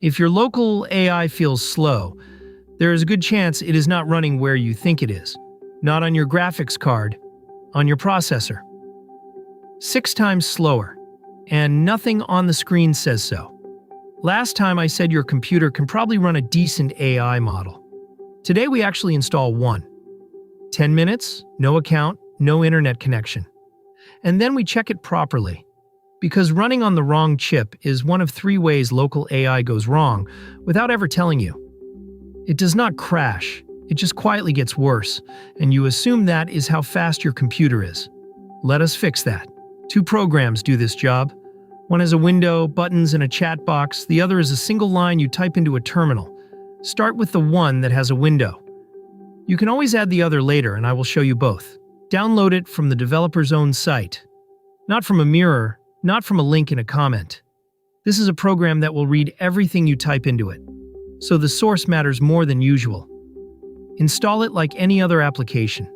If your local AI feels slow, there is a good chance it is not running where you think it is. Not on your graphics card, on your processor. 6 times slower, and nothing on the screen says so. Last time I said your computer can probably run a decent AI model. Today we actually install one. 10 minutes, no account, no internet connection. And then we check it properly. Because running on the wrong chip is one of 3 ways local AI goes wrong without ever telling you. It does not crash, it just quietly gets worse, and you assume that is how fast your computer is. Let us fix that. 2 programs do this job. One has a window, buttons, and a chat box. The other is a single line you type into a terminal. Start with the one that has a window. You can always add the other later, and I will show you both. Download it from the developer's own site. Not from a mirror, not from a link in a comment. This is a program that will read everything you type into it. So the source matters more than usual. Install it like any other application.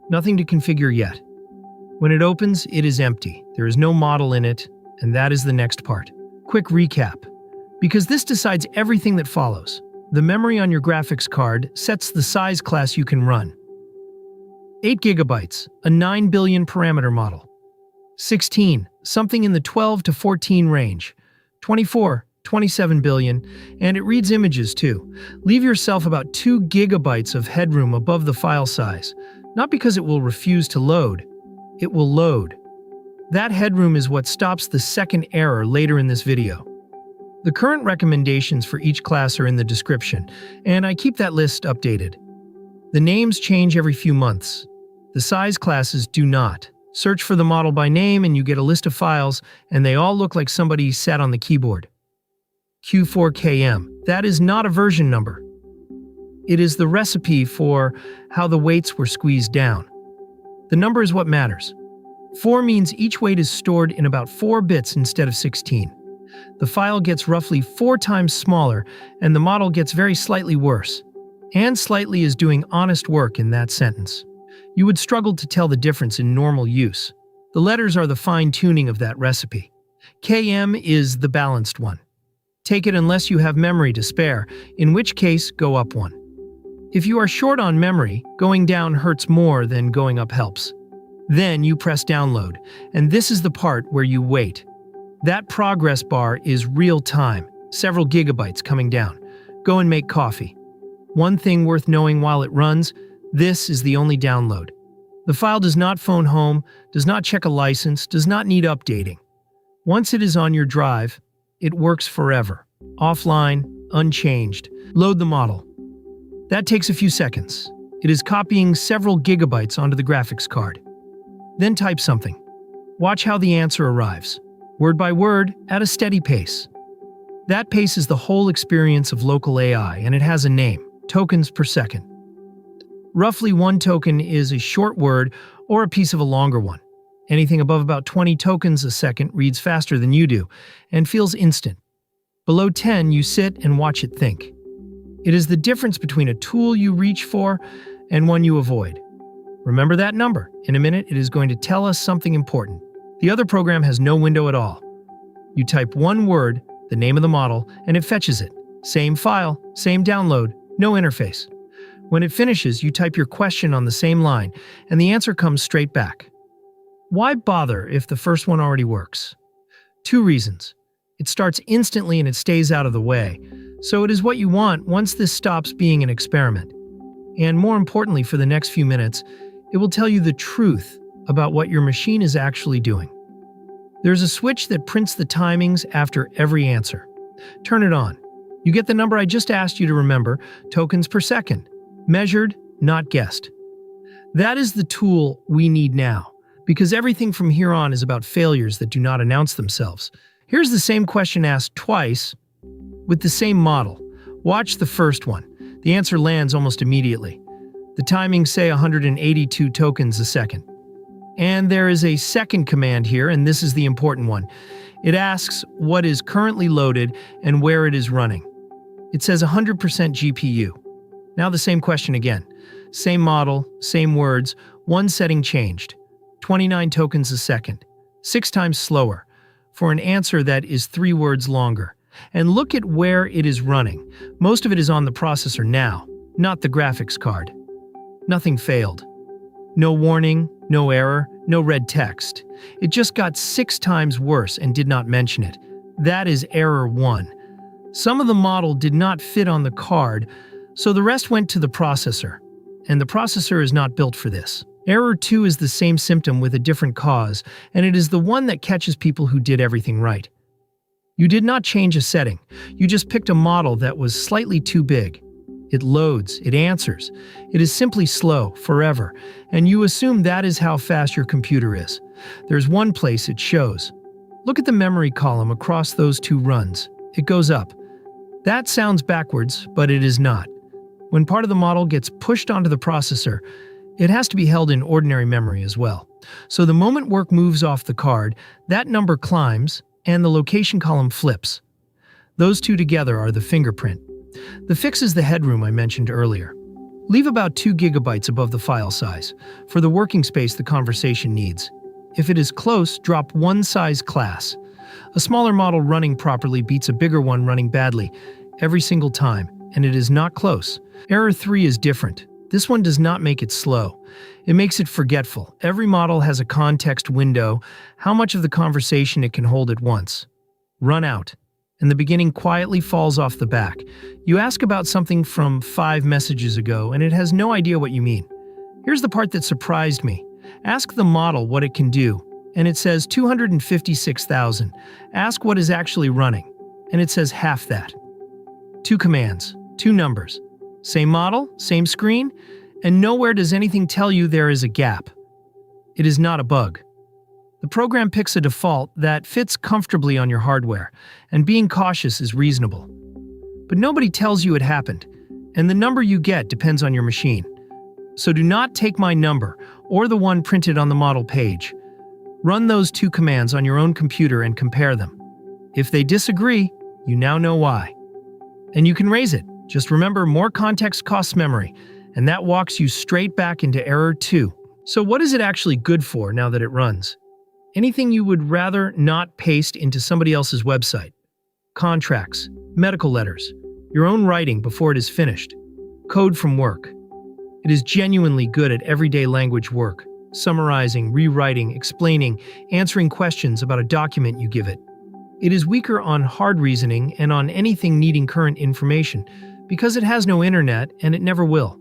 Nothing to configure yet. When it opens, it is empty. There is no model in it, and that is the next part. Quick recap. Because this decides everything that follows. The memory on your graphics card sets the size class you can run. 8 gigabytes, a 9 billion parameter model. 16, something in the 12 to 14 range. 24, 27 billion, and it reads images too. Leave yourself about 2 gigabytes of headroom above the file size. Not because it will refuse to load. It will load. That headroom is what stops the second error later in this video. The current recommendations for each class are in the description, and I keep that list updated. The names change every few months. The size classes do not. Search for the model by name and you get a list of files, and they all look like somebody sat on the keyboard. Q4KM. That is not a version number. It is the recipe for how the weights were squeezed down. The number is what matters. 4 means each weight is stored in about 4 bits instead of 16. The file gets roughly 4 times smaller, and the model gets very slightly worse. And slightly is doing honest work in that sentence. You would struggle to tell the difference in normal use. The letters are the fine-tuning of that recipe. KM is the balanced one. Take it unless you have memory to spare, in which case go up 1. If you are short on memory, going down hurts more than going up helps. Then you press download, and this is the part where you wait. That progress bar is real time, several gigabytes coming down. Go and make coffee. One thing worth knowing while it runs, this is the only download. The file does not phone home, does not check a license, does not need updating. Once it is on your drive, it works forever. Offline, unchanged. Load the model. That takes a few seconds. It is copying several gigabytes onto the graphics card. Then type something. Watch how the answer arrives. Word by word, at a steady pace. That pace is the whole experience of local AI, and it has a name, tokens per second. Roughly 1 token is a short word or a piece of a longer one. Anything above about 20 tokens a second reads faster than you do and feels instant. Below 10, you sit and watch it think. It is the difference between a tool you reach for and one you avoid. Remember that number. In a minute, it is going to tell us something important. The other program has no window at all. You type 1 word, the name of the model, and it fetches it. Same file, same download, no interface. When it finishes, you type your question on the same line, and the answer comes straight back. Why bother if the first one already works? 2 reasons. It starts instantly and it stays out of the way, so it is what you want once this stops being an experiment. And more importantly, for the next few minutes, it will tell you the truth about what your machine is actually doing. There's a switch that prints the timings after every answer. Turn it on. You get the number I just asked you to remember, tokens per second. Measured, not guessed. That is the tool we need now, because everything from here on is about failures that do not announce themselves. Here's the same question asked twice with the same model. Watch the first one. The answer lands almost immediately. The timings say 182 tokens a second. And there is a second command here, and this is the important one. It asks what is currently loaded and where it is running. It says 100% GPU. Now the same question again. Same model, same words, one setting changed. 29 tokens a second. 6 times slower. For an answer that is 3 words longer. And look at where it is running. Most of it is on the processor now, not the graphics card. Nothing failed. No warning, no error, no red text. It just got 6 times worse and did not mention it. That is error 1. Some of the model did not fit on the card, so the rest went to the processor. And the processor is not built for this. Error 2 is the same symptom with a different cause, and it is the one that catches people who did everything right. You did not change a setting. You just picked a model that was slightly too big. It loads, it answers. It is simply slow, forever, and you assume that is how fast your computer is. There's one place it shows. Look at the memory column across those 2 runs. It goes up. That sounds backwards, but it is not. When part of the model gets pushed onto the processor, it has to be held in ordinary memory as well. So the moment work moves off the card, that number climbs, and the location column flips. Those 2 together are the fingerprint. The fix is the headroom I mentioned earlier. Leave about 2 gigabytes above the file size, for the working space the conversation needs. If it is close, drop 1 size class. A smaller model running properly beats a bigger one running badly, every single time, and it is not close. Error 3 is different. This one does not make it slow. It makes it forgetful. Every model has a context window, how much of the conversation it can hold at once. Run out. And the beginning quietly falls off the back. You ask about something from 5 messages ago, and it has no idea what you mean. Here's the part that surprised me. Ask the model what it can do, and it says 256,000. Ask what is actually running, and it says half that. 2 commands, 2 numbers. Same model, same screen, and nowhere does anything tell you there is a gap. It is not a bug. The program picks a default that fits comfortably on your hardware, and being cautious is reasonable. But nobody tells you it happened, and the number you get depends on your machine. So do not take my number, or the one printed on the model page. Run those 2 commands on your own computer and compare them. If they disagree, you now know why. And you can raise it. Just remember, more context costs memory, and that walks you straight back into error 2. So what is it actually good for now that it runs? Anything you would rather not paste into somebody else's website. Contracts, medical letters, your own writing before it is finished. Code from work. It is genuinely good at everyday language work, summarizing, rewriting, explaining, answering questions about a document you give it. It is weaker on hard reasoning and on anything needing current information, because it has no internet and it never will.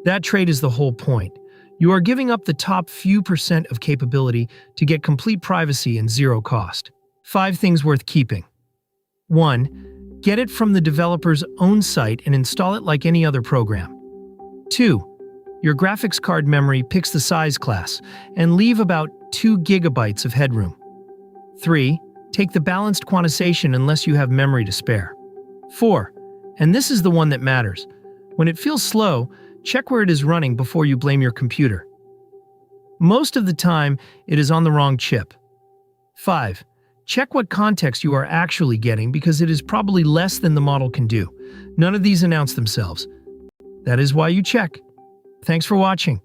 That trait is the whole point. You are giving up the top few % of capability to get complete privacy and 0 cost. 5 things worth keeping. 1. Get it from the developer's own site and install it like any other program. 2. Your graphics card memory picks the size class and leave about 2 gigabytes of headroom. 3. Take the balanced quantization unless you have memory to spare. 4. And this is the one that matters. When it feels slow, check where it is running before you blame your computer. Most of the time, it is on the wrong chip. 5. Check what context you are actually getting because it is probably less than the model can do. None of these announce themselves. That is why you check. Thanks for watching.